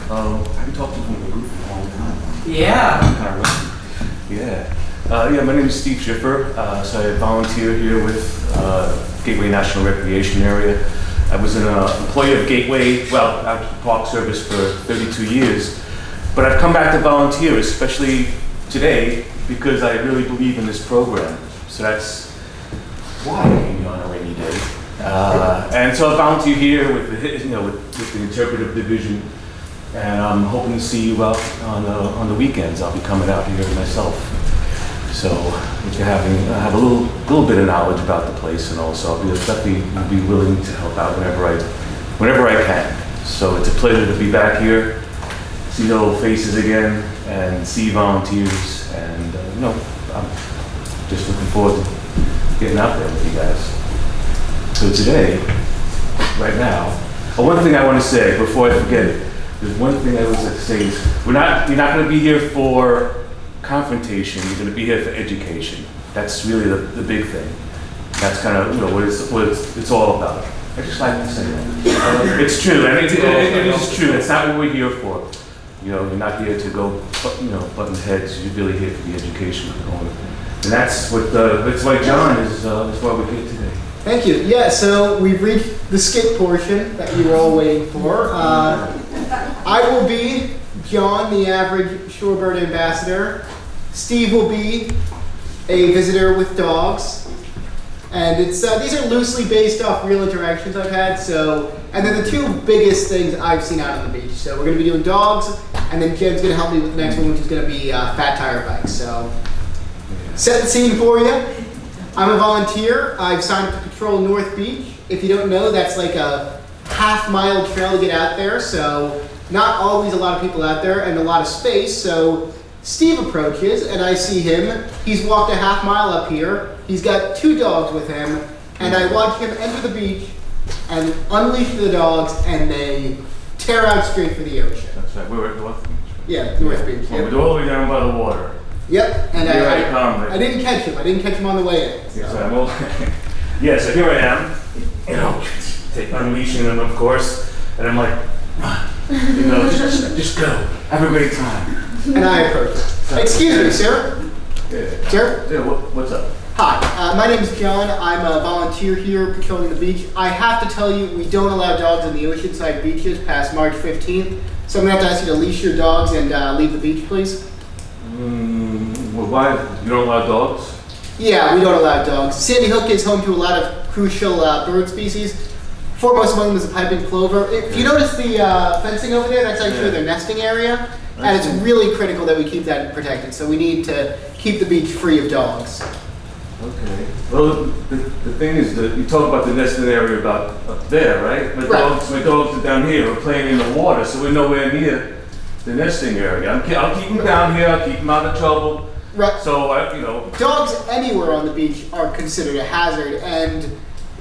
Have you talked to him from the group for a long time? Yeah. Kind of rusty. Yeah, my name is Steve Schiffer. So I volunteer here with Gateway National Recreation Area. I was an employee of Gateway, well, out of the Park Service for 32 years. But I've come back to volunteer, especially today, because I really believe in this program. So that's why I came here on a rainy day. And so I volunteer here with the interpretive division, and I'm hoping to see you out on the weekends. I'll be coming out here myself. So if you have a little bit of knowledge about the place, and also I'll definitely be willing to help out whenever I can. So it's a pleasure to be back here, see the old faces again, and see volunteers, and I'm just looking forward to getting out there with you guys. So today, right now, one thing I want to say before I forget it, there's one thing I always like to say is you're not going to be here for confrontation, you're going to be here for education. That's really the big thing. That's kind of what it's all about. I just like to say that. It's true, and it is true. It's not what we're here for. You're not here to go, button heads. You're really here for the education component. And that's why John is why we're here today. Thank you. Yeah, so we've reached the skit portion that you were all waiting for. I will be John, the average Shorebird Ambassador. Steve will be a visitor with dogs. And these are loosely based off real interactions I've had. And they're the two biggest things I've seen out on the beach. So we're going to be doing dogs, and then Jen's going to help me with the next one, which is going to be fat tire bikes. So set the scene for you. I'm a volunteer. I've signed up to patrol North Beach. If you don't know, that's like a half-mile trail to get out there. So not always a lot of people out there and a lot of space. So Steve approaches, and I see him. He's walked a half mile up here. He's got 2 dogs with him, and I watch him enter the beach and unleash the dogs, and they tear out straight for the ocean. That's right. We were at North Beach. Yeah, North Beach. Well, we're all the way down by the water. Yep, and Here I come. I didn't catch him. I didn't catch him on the way in. So. So here I am, unleashing them, of course, and I'm like, just go, have a great time. And I approach him. Excuse me, sir. Yeah. Sir? Yeah, what's up? Hi, my name is John. I'm a volunteer here patrolling the beach. I have to tell you, we don't allow dogs in the oceanside beaches past March 15th, so I'm going to have to ask you to leash your dogs and leave the beach, please. Well, why? You don't allow dogs? Yeah, we don't allow dogs. Sandy Hook is home to a lot of crucial bird species. Foremost among them is the piping plover. If you notice the fencing over there, that's actually their nesting area. And it's really critical that we keep that protected. So we need to keep the beach free of dogs. Okay. Well, the thing is that you talk about the nesting area about up there, right? My dogs are down here. We're playing in the water, so we're nowhere near the nesting area. I'll keep them down here. I'll keep them out of trouble. Right. So dogs anywhere on the beach are considered a hazard, and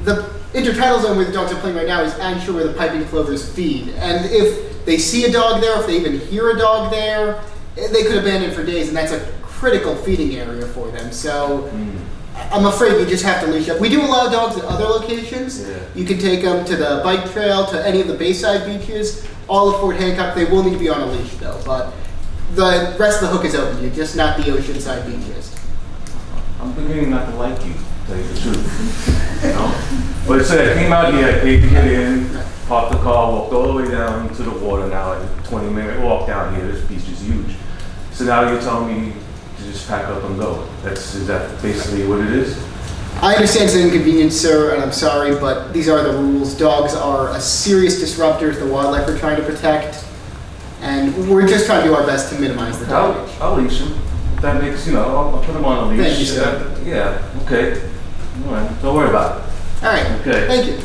the intertidal zone where the dogs are playing right now is actually where the piping plovers feed. And if they see a dog there, if they even hear a dog there, they could abandon it for days, and that's a critical feeding area for them. So I'm afraid you just have to leash up. We do allow dogs at other locations. Yeah. You can take them to the bike trail, to any of the bayside beaches, all of Fort Hancock. They will need to be on a leash though, but the rest of the hook is open to you, just not the oceanside beaches. I'm beginning not to like you, to tell you the truth. But I came out here, I paid to get in, parked the car, walked all the way down to the water. Now a 20-minute walk down here. This beach is huge. So now you're telling me to just pack up and go. Is that basically what it is? I understand it's an inconvenience, sir, and I'm sorry, but these are the rules. Dogs are a serious disruptor to the wildlife we're trying to protect, and we're just trying to do our best to minimize the damage. I'll leash them. That makes, I'll put them on a leash. Thank you, sir. Yeah, okay. All right, don't worry about it. All right, okay. Thank you.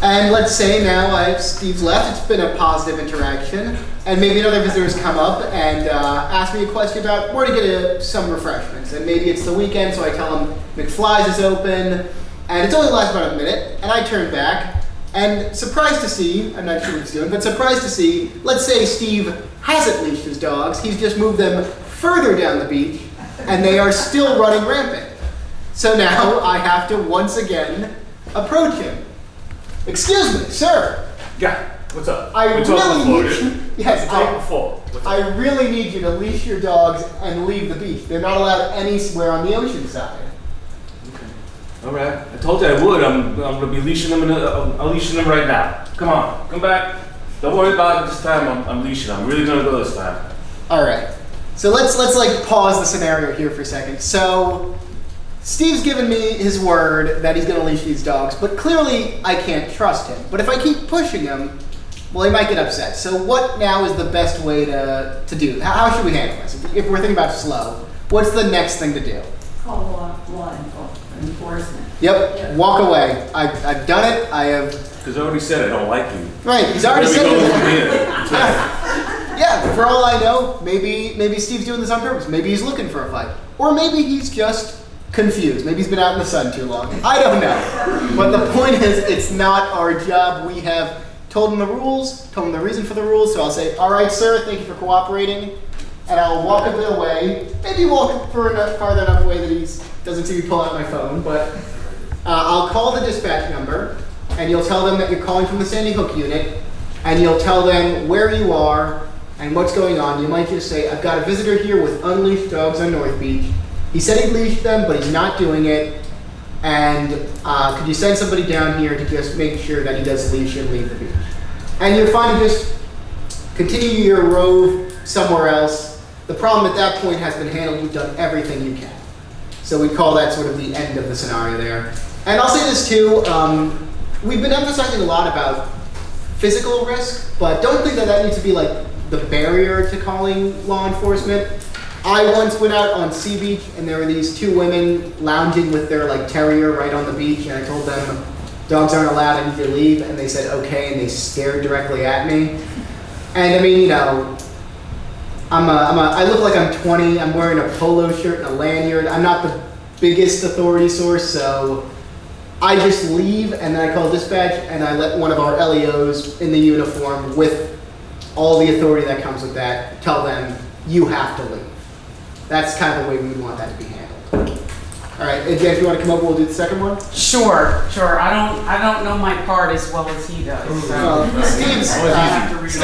And let's say now Steve's left, it's been a positive interaction, and maybe another visitor's come up and asked me a question about where to get some refreshments. And maybe it's the weekend, so I tell him McFly's is open, and it's only lasts about a minute, and I turn back, and surprised to see, I'm not sure what he's doing, but surprised to see, let's say Steve hasn't leashed his dogs, he's just moved them further down the beach, and they are still running rampant. So now I have to once again approach him. Excuse me, sir. Yeah, what's up? I really need you. Yes, Talk before. I really need you to leash your dogs and leave the beach. They're not allowed anywhere on the ocean side. All right. I told you I would. I'm gonna be leashing them. I'm leashing them right now. Come on, come back. Don't worry about it this time. I'm leashing. I'm really gonna go this time. All right. So let's like pause the scenario here for a second. So Steve's given me his word that he's gonna leash these dogs, but clearly I can't trust him. But if I keep pushing him, well, he might get upset. So what now is the best way to do? How should we handle this? If we're thinking about slow, what's the next thing to do? Call law enforcement. Yep. Walk away. I've done it. I have. Because I already said I don't like you. Right. He's already said Where we it. going from here? Yeah. For all I know, maybe Steve's doing this on purpose. Maybe he's looking for a fight, or maybe he's just confused. Maybe he's been out in the sun too long. I don't know. But the point is, it's not our job. We have told him the rules, told him the reason for the rules. So I'll say, all right, sir, thank you for cooperating. And I'll walk a bit away, maybe walk far enough away that he doesn't see me pull out my phone, but I'll call the dispatch number, and you'll tell them that you're calling from the Sandy Hook unit, and you'll tell them where you are and what's going on. You might just say, I've got a visitor here with unleashed dogs on North Beach. He said he'd leashed them, but he's not doing it, and could you send somebody down here to just make sure that he does leash and leave the beach? And you're fine to just continue your rove somewhere else. The problem at that point has been handled. You've done everything you can. So we call that sort of the end of the scenario there. And I'll say this too, we've been emphasizing a lot about physical risk, but don't think that needs to be like the barrier to calling law enforcement. I once went out on Sea Beach and there were these two women lounging with their like terrier right on the beach, and I told them, dogs aren't allowed, I need to leave, and they said okay, and they stared directly at me. And I mean, you know, I look like I'm 20, I'm wearing a polo shirt and a lanyard. I'm not the biggest authority source, so I just leave and then I call dispatch and I let one of our LEOs in the uniform with all the authority that comes with that tell them, you have to leave. That's kind of the way we would want that to be handled. All right, and Jen, if you want to come over, we'll do the second one. Sure. I don't know my part as well as he does. So. Steve's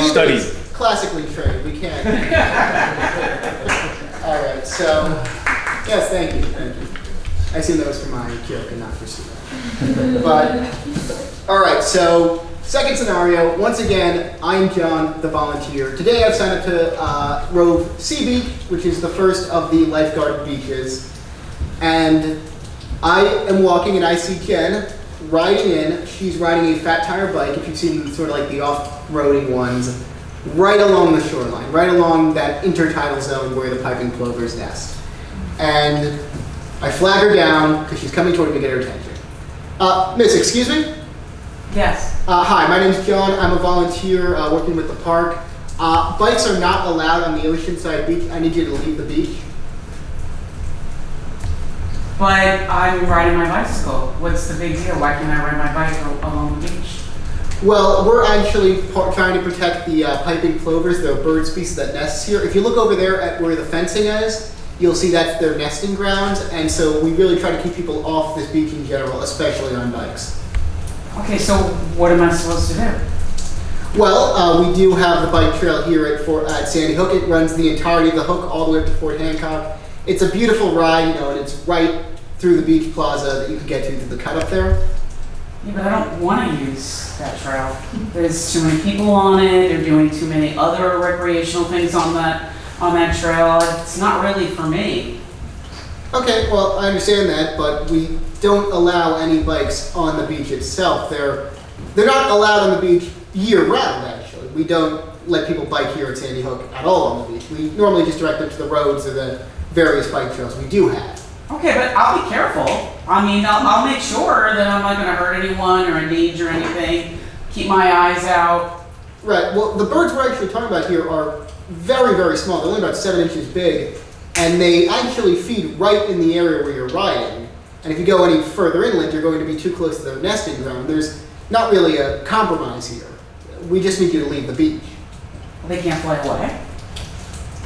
studied. Classically trained. We can't. All right. So, yes, thank you. Thank you. I assume that was for my joke and not for Sue. But all right. So, second scenario. Once again, I'm John, the volunteer. Today, I've signed up to rove Sea Beach, which is the first of the lifeguard beaches. And I am walking, and I see Jen riding in. She's riding a fat tire bike, if you've seen sort of like the off-roading ones, right along the shoreline, right along that intertidal zone where the piping plovers nest. And I flag her down because she's coming toward me to get her attention. Miss, excuse me? Yes. Hi, my name's John. I'm a volunteer working with the park. Bikes are not allowed on the Oceanside beach. I need you to leave the beach. But I'm riding my bicycle. What's the big deal? Why can't I ride my bike along the beach? Well, we're actually trying to protect the piping plovers, the bird species that nests here. If you look over there at where the fencing is, you'll see that's their nesting grounds, and so we really try to keep people off this beach in general, especially on bikes. Okay, so what am I supposed to do? Well, we do have the bike trail here at Sandy Hook. It runs the entirety of the hook all the way up to Fort Hancock. It's a beautiful ride, you know, and it's right through the beach plaza that you can get to through the cut up there. Yeah, but I don't want to use that trail. There's too many people on it. They're doing too many other recreational things on that trail. It's not really for me. Okay, well, I understand that, but we don't allow any bikes on the beach itself. They're not allowed on the beach year-round, actually. We don't let people bike here at Sandy Hook at all on the beach. We normally just direct them to the roads or the various bike trails we do have. Okay, but I'll be careful. I mean, I'll make sure that I'm not going to hurt anyone or endanger anything. Keep my eyes out. Right, well, the birds we're actually talking about here are very, very small. They're only about 7 inches big, and they actually feed right in the area where you're riding. And if you go any further inland, you're going to be too close to their nesting ground. There's not really a compromise here. We just need you to leave the beach. They can't fly away.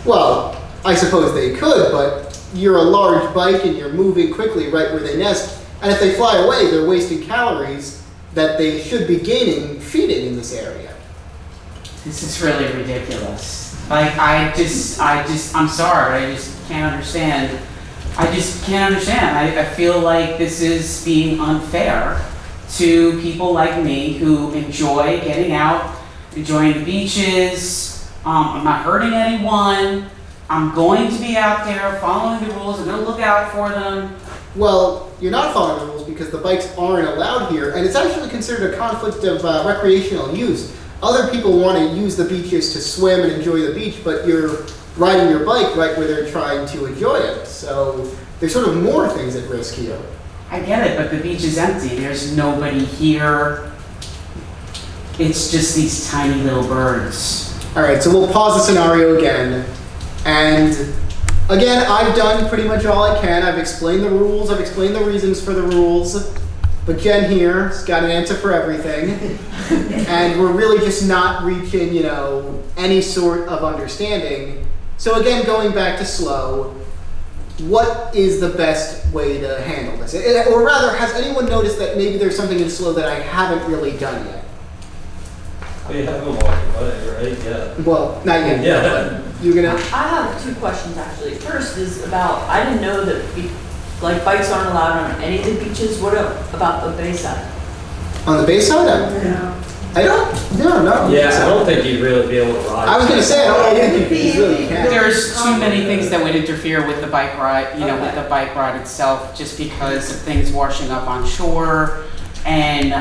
Well, I suppose they could, but you're a large bike and you're moving quickly right where they nest. And if they fly away, they're wasting calories that they should be gaining feeding in this area. this is really ridiculous. Like, I'm sorry, I just can't understand. I just can't understand. I feel like this is being unfair to people like me who enjoy getting out, enjoying the beaches. I'm not hurting anyone. I'm going to be out there following the rules. I'm going to look out for them. Well, you're not following the rules because the bikes aren't allowed here, and it's actually considered a conflict of recreational use. Other people want to use the beaches to swim and enjoy the beach, but you're riding your bike right where they're trying to enjoy it. So there's sort of more things at risk here. I get it, but the beach is empty. There's nobody here. It's just these tiny little birds. All right, so we'll pause the scenario again. And again, I've done pretty much all I can. I've explained the rules. I've explained the reasons for the rules. But Jen here's got an answer for everything. And we're really just not reaching, any sort of understanding. So again, going back to slow, what is the best way to handle this? Or rather, has anyone noticed that maybe there's something in slow that I haven't really done yet? We haven't walked away, right? Yeah. Well, not yet. Yeah. But you're gonna. I have two questions actually. First is about, I didn't know that bikes aren't allowed on any of the beaches. What about the Bayside? On the Bayside? I don't. No. Yeah, I don't think you'd really be able to ride. I was gonna say, I don't think you really can. There's too many things that would interfere with the bike ride, with the bike ride itself, just because of things washing up on shore and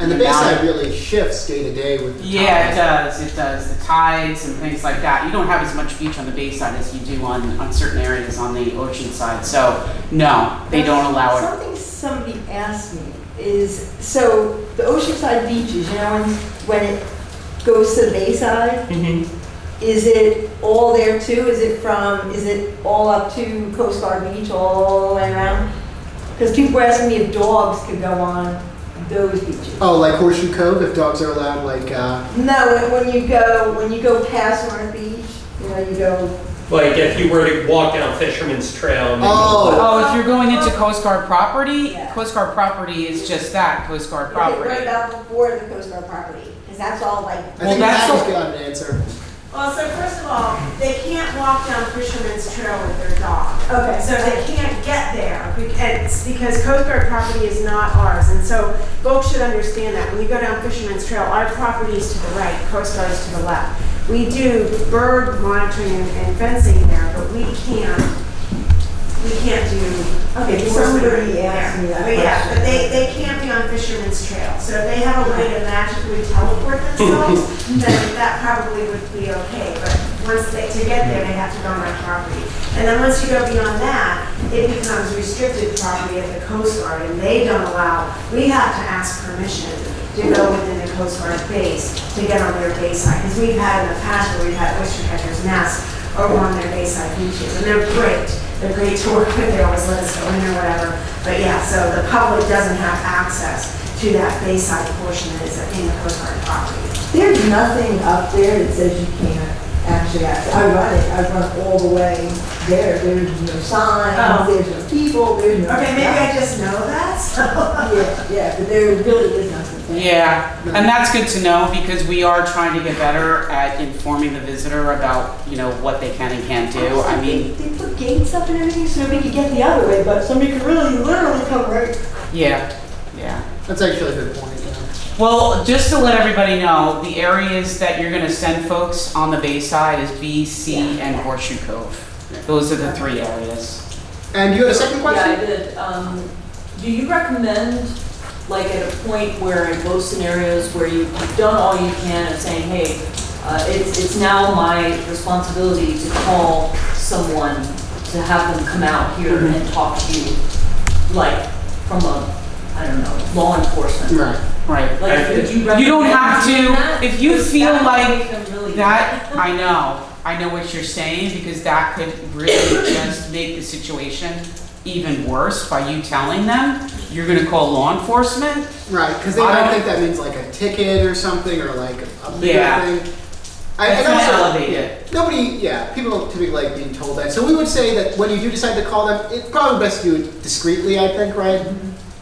the Bayside really shifts day to day with the yeah, tides. it does. The tides and things like that. You don't have as much beach on the Bayside as you do on certain areas on the ocean side. So no, they don't allow it. Something somebody asked me is, so the oceanside beaches, when it goes to the Bayside, is it all there too? Is it all up to Coast Guard Beach all the way around? Because people were asking me if dogs could go on those beaches. Oh, like Horseshoe Cove, if dogs are allowed, like. No, when you go past North Beach, you go. Like if you were to walk down Fisherman's Trail. And Oh, if you're going into Coast Guard property, Yeah. Coast Guard property is just that, Coast Guard property. Right about before the Coast Guard property, because that's all like. I think that's Matt has the- got an answer. Well, so first of all, they can't walk down Fisherman's Trail with their dog. Okay. So they can't get there because Coast Guard property is not ours. And so folks should understand that. When you go down Fisherman's Trail, our property is to the right, Coast Guard is to the left. We do bird monitoring and fencing there, but we can't do. Okay, somebody asked me that But yeah, question. but they can't be on Fisherman's Trail. So if they have a way to magically teleport themselves, then that probably would be okay. But to get there, they have to go on our property. And then once you go beyond that, it becomes restricted property of the Coast Guard, and they don't allow, we have to ask permission to go within the Coast Guard base to get on their bayside. Because we've had in the past where we've had oyster catchers nests over on their bayside beaches, and they're great. They're great to work with. They always let us go in or whatever. But yeah, so the public doesn't have access to that bayside portion that is in the Coast Guard property. There's nothing up there that says you can't actually access. I run all the way there. There's no signs, Oh. there's no people, there's no. Okay, maybe I just know that. So. Yeah, but there really is nothing. Yeah, and that's good to know because we are trying to get better at informing the visitor about, what they can and can't do. I mean, They put gates up and everything so nobody could get the other way, but somebody could really, literally come right. yeah. That's actually a good point. Yeah. Well, just to let everybody know, the areas that you're gonna send folks on the Bayside is B, C, and Horseshoe Cove. Those are the 3 areas. And you had a second Yeah, I question? did. Do you recommend, like at a point where in both scenarios where you've done all you can and saying, hey, it's now my responsibility to call someone to have them come out here and talk to you, like from law enforcement. Right. Like, would you You don't recommend have doing to, that? if you Because feel that would like make them really that, I know what you're saying, because that could really just make the situation even worse by you telling them you're gonna call law enforcement. Right, because they I might don't- think that means like a ticket or something, or like a bigger Yeah. thing. It's and gonna also, elevate it. people don't typically like being told that. So we would say that when you do decide to call them, it's probably best to do it discreetly, I think, right?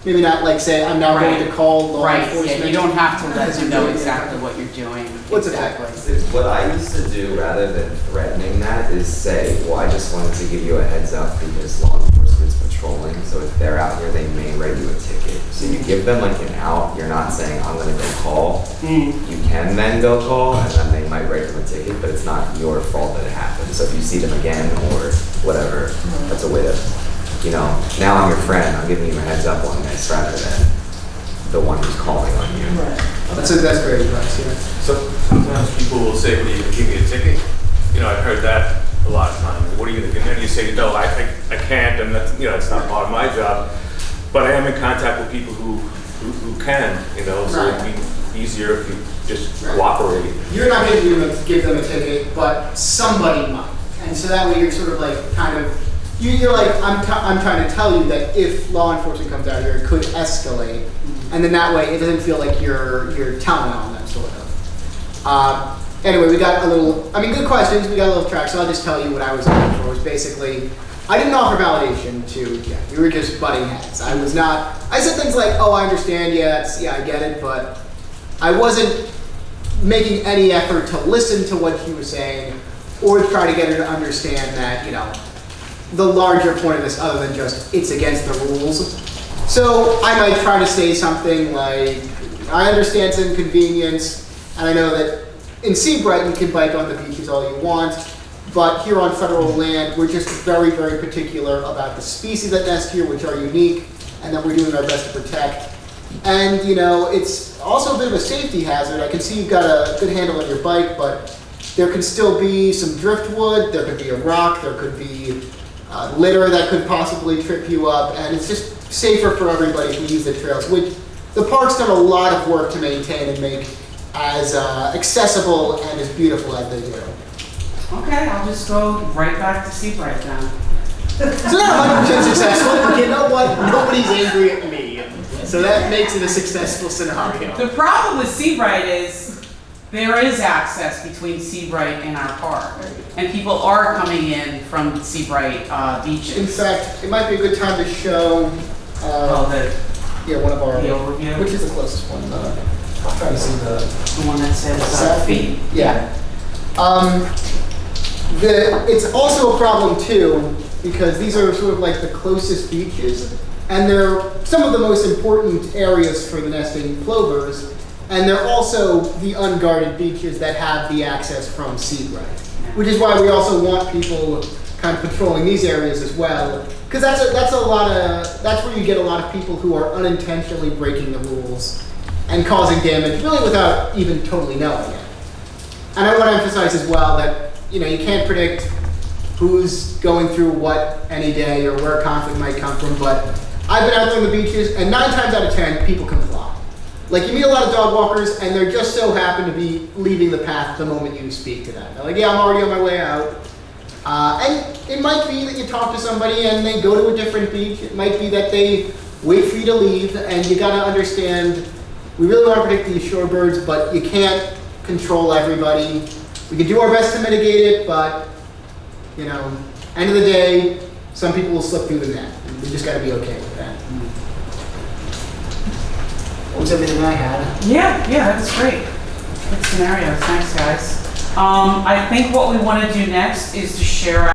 Maybe not like say, I'm now going Right. to call law Right, enforcement. yeah, you don't have to let Because them you're know doing it. exactly what you're doing. What's Exactly. What I used to do rather than threatening that is say, well, I just wanted to give you a heads up because law enforcement's patrolling, so if they're out here, they may write you a ticket. So you give them like an out, you're not saying, I'm gonna go call. You can then go call, and then they might write them a ticket, but it's not your fault that it happened. So if you see them again or whatever, that's a way to, now I'm your friend, I'm giving you a heads up on this rather than the one who's calling on you. That's great advice, yeah. So sometimes people will say, well, you can give me a ticket. I've heard that a lot of times. What are you gonna do? And then you say, no, I can't, and that's, it's not part of my job. But I am in contact with people who can, so it'd be easier if you just cooperate. You're not going to give them a ticket, but somebody might. And so that way you're sort of like you're like, I'm trying to tell you that if law enforcement comes out here, it could escalate. And then that way it doesn't feel like you're telling on them, sort of. Anyway, we got good questions. We got a little track, so I'll just tell you what I was looking for. It was basically, I didn't offer validation to Jeff. We were just butting heads. I said things like, oh, I understand, I get it, but I wasn't making any effort to listen to what he was saying or to try to get her to understand that, the larger point of this other than just it's against the rules. So I might try to say something like, I understand it's inconvenience, and I know that in Seabright you can bike on the beaches all you want, but here on federal land, we're just very, very particular about the species that nest here, which are unique, and that we're doing our best to protect. And, it's also a bit of a safety hazard. I can see you've got a good handle on your bike, but there can still be some driftwood, there could be a rock, there could be litter that could possibly trip you up, and it's just safer for everybody if we use the trails, which the park's done a lot of work to maintain and make as accessible and as beautiful as they do. Okay, I'll just go right back to Seabright then. It's not 100% successful, but you know what? Nobody's angry at me. So that makes it a successful scenario. The problem with Seabright is there is access between Seabright and our park. And people are coming in from Seabright beaches. In fact, it might be a good time to show one of our, the overview. which is the closest one. I'll try to see the one that says feet. Yeah. It's also a problem too, because these are sort of like the closest beaches, and they're some of the most important areas for the nesting plovers, and they're also the unguarded beaches that have the access from Seabright, which is why we also want people kind of patrolling these areas as well, because that's where you get a lot of people who are unintentionally breaking the rules and causing damage, really without even totally knowing it. And I want to emphasize as well that you can't predict who's going through what any day or where conflict might come from, but I've been out there on the beaches, and 9 times out of 10, people comply. Like, you meet a lot of dog walkers, and they're just so happen to be leaving the path the moment you speak to them. They're like, yeah, I'm already on my way out. And it might be that you talk to somebody and they go to a different beach. It might be that they wait for you to leave, and you gotta understand, we really want to protect these shorebirds, but you can't control everybody. We can do our best to mitigate it, but, end of the day, some people will slip through the net. We just got to be okay with that. That was everything I had. Yeah, that's great. Good scenarios. Thanks, guys. I think what we want to do next is to share